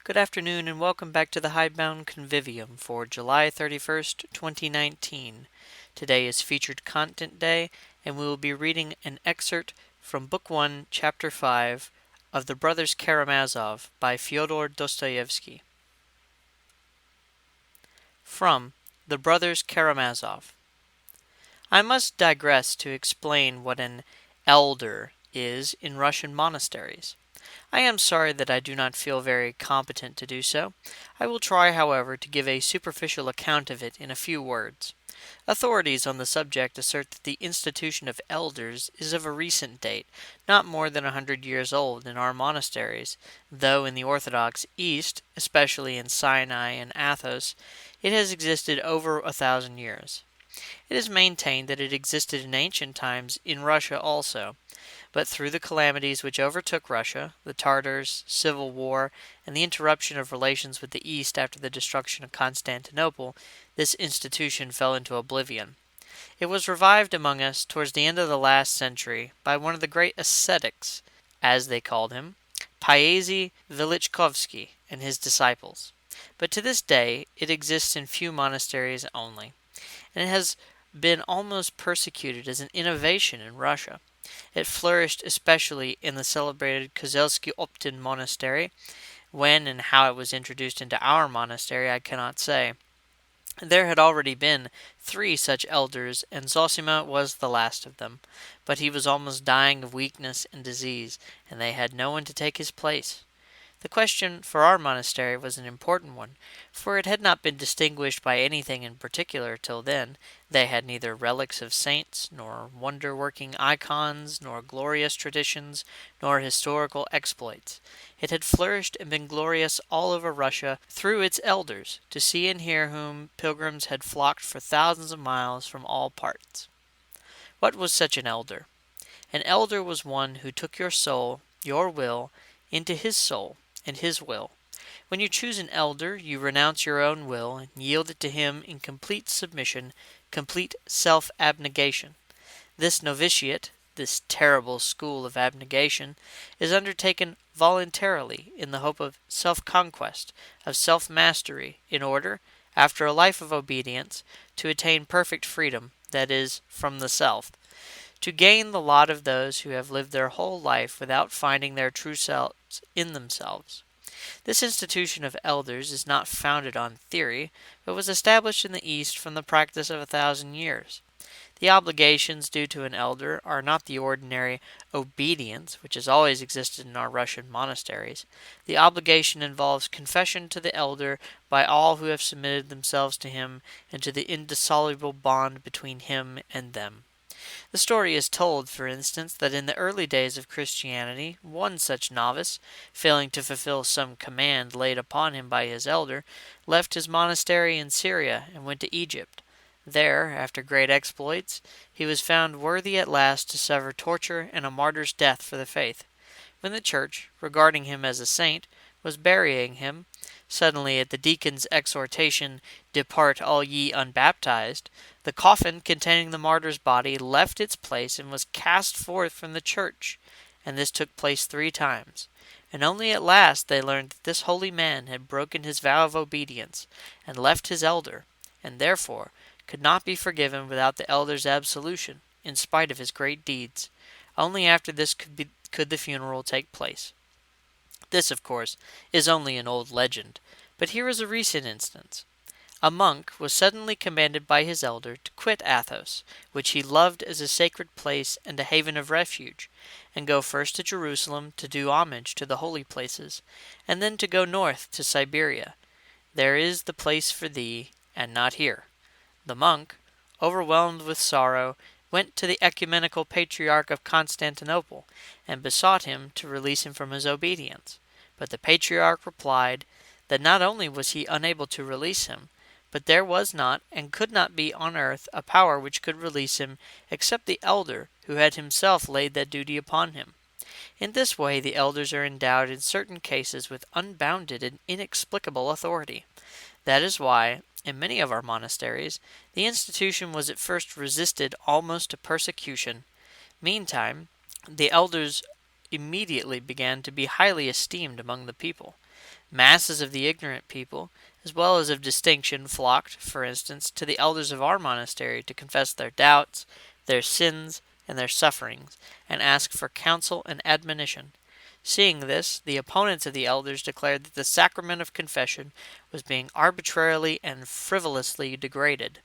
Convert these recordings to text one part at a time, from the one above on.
Good afternoon and welcome back to the Hidebound Convivium for July 31st, 2019. Today is Featured Content Day, and we will be reading an excerpt from Book 1, Chapter 5 of The Brothers Karamazov by Fyodor Dostoevsky. From The Brothers Karamazov. I must digress to explain what an elder is in Russian monasteries. I am sorry that I do not feel very competent to do so. I will try, however, to give a superficial account of it in a few words. Authorities on the subject assert that the institution of elders is of a recent date, not more than 100 years old in our monasteries, though in the Orthodox East, especially in Sinai and Athos, it has existed over 1,000 years. It is maintained that it existed in ancient times in Russia also. But through the calamities which overtook Russia, the Tartars, civil war, and the interruption of relations with the East after the destruction of Constantinople, this institution fell into oblivion. It was revived among us towards the end of the last century by one of the great ascetics, as they called him, Paisi Velichkovsky, and his disciples. But to this day it exists in few monasteries only, and it has been almost persecuted as an innovation in Russia. It flourished especially in the celebrated Kozelsky Optin monastery. When and how it was introduced into our monastery I cannot say. There had already been 3 such elders, and Zosima was the last of them, but he was almost dying of weakness and disease, and they had no one to take his place. The question for our monastery was an important one, for it had not been distinguished by anything in particular till then. They had neither relics of saints, nor wonder-working icons, nor glorious traditions, nor historical exploits. It had flourished and been glorious all over Russia through its elders, to see and hear whom pilgrims had flocked for thousands of miles from all parts. What was such an elder? An elder was one who took your soul, your will, into his soul, and his will. When you choose an elder, you renounce your own will and yield it to him in complete submission, complete self-abnegation. This novitiate, this terrible school of abnegation, is undertaken voluntarily in the hope of self-conquest, of self-mastery, in order, after a life of obedience, to attain perfect freedom, that is, from the self, to gain the lot of those who have lived their whole life without finding their true selves in themselves. This institution of elders is not founded on theory, but was established in the East from the practice of 1,000 years. The obligations due to an elder are not the ordinary obedience which has always existed in our Russian monasteries. The obligation involves confession to the elder by all who have submitted themselves to him and to the indissoluble bond between him and them. The story is told, for instance, that in the early days of Christianity, one such novice, failing to fulfill some command laid upon him by his elder, left his monastery in Syria and went to Egypt. There, after great exploits, he was found worthy at last to suffer torture and a martyr's death for the faith. When the church, regarding him as a saint, was burying him, suddenly at the deacon's exhortation, "Depart all ye unbaptized," the coffin containing the martyr's body left its place and was cast forth from the church, and this took place 3 times. And only at last they learned that this holy man had broken his vow of obedience, and left his elder, and therefore could not be forgiven without the elder's absolution, in spite of his great deeds. Only after this could the funeral take place. This, of course, is only an old legend, but here is a recent instance. A monk was suddenly commanded by his elder to quit Athos, which he loved as a sacred place and a haven of refuge, and go first to Jerusalem to do homage to the holy places, and then to go north to Siberia. "There is the place for thee, and not here." The monk, overwhelmed with sorrow, went to the ecumenical patriarch of Constantinople, and besought him to release him from his obedience. But the patriarch replied that not only was he unable to release him, but there was not and could not be on earth a power which could release him except the elder who had himself laid that duty upon him. In this way the elders are endowed in certain cases with unbounded and inexplicable authority. That is why, in many of our monasteries, the institution was at first resisted almost to persecution. Meantime, the elders immediately began to be highly esteemed among the people. Masses of the ignorant people, as well as of distinction, flocked, for instance, to the elders of our monastery to confess their doubts, their sins, and their sufferings, and ask for counsel and admonition. Seeing this, the opponents of the elders declared that the sacrament of confession was being arbitrarily and frivolously degraded,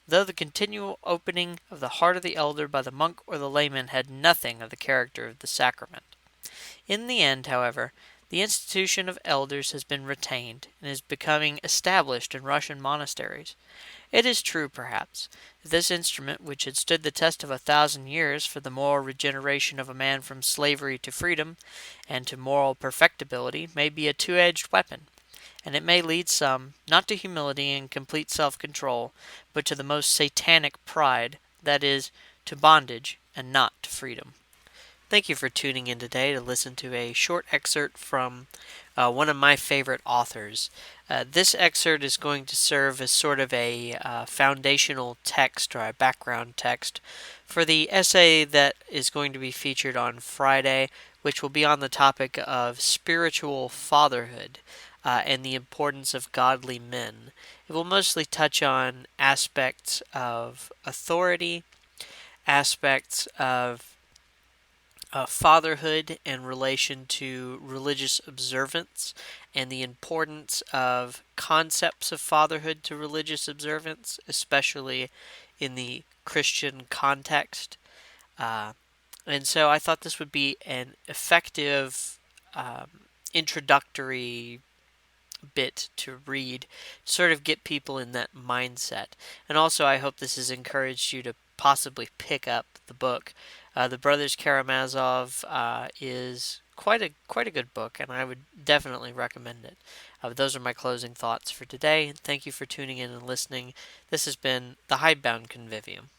though the continual opening of the heart of the elder by the monk or the layman had nothing of the character of the sacrament. In the end, however, the institution of elders has been retained and is becoming established in Russian monasteries. It is true, perhaps, that this instrument, which had stood the test of 1,000 years for the moral regeneration of a man from slavery to freedom and to moral perfectibility, may be a two-edged weapon, and it may lead some, not to humility and complete self-control, but to the most satanic pride, that is, to bondage and not to freedom. Thank you for tuning in today to listen to a short excerpt from one of my favorite authors. This excerpt is going to serve as sort of a foundational text or a background text for the essay that is going to be featured on Friday, which will be on the topic of spiritual fatherhood and the importance of godly men. It will mostly touch on aspects of authority, aspects of fatherhood in relation to religious observance and the importance of concepts of fatherhood to religious observance, especially in the Christian context. Uh, and so I thought this would be an effective introductory bit to read, to sort of get people in that mindset. And also, I hope this has encouraged you to possibly pick up the book. The Brothers Karamazov is quite a good book, and I would definitely recommend it. Those are my closing thoughts for today. Thank you for tuning in and listening. This has been the Hidebound Convivium.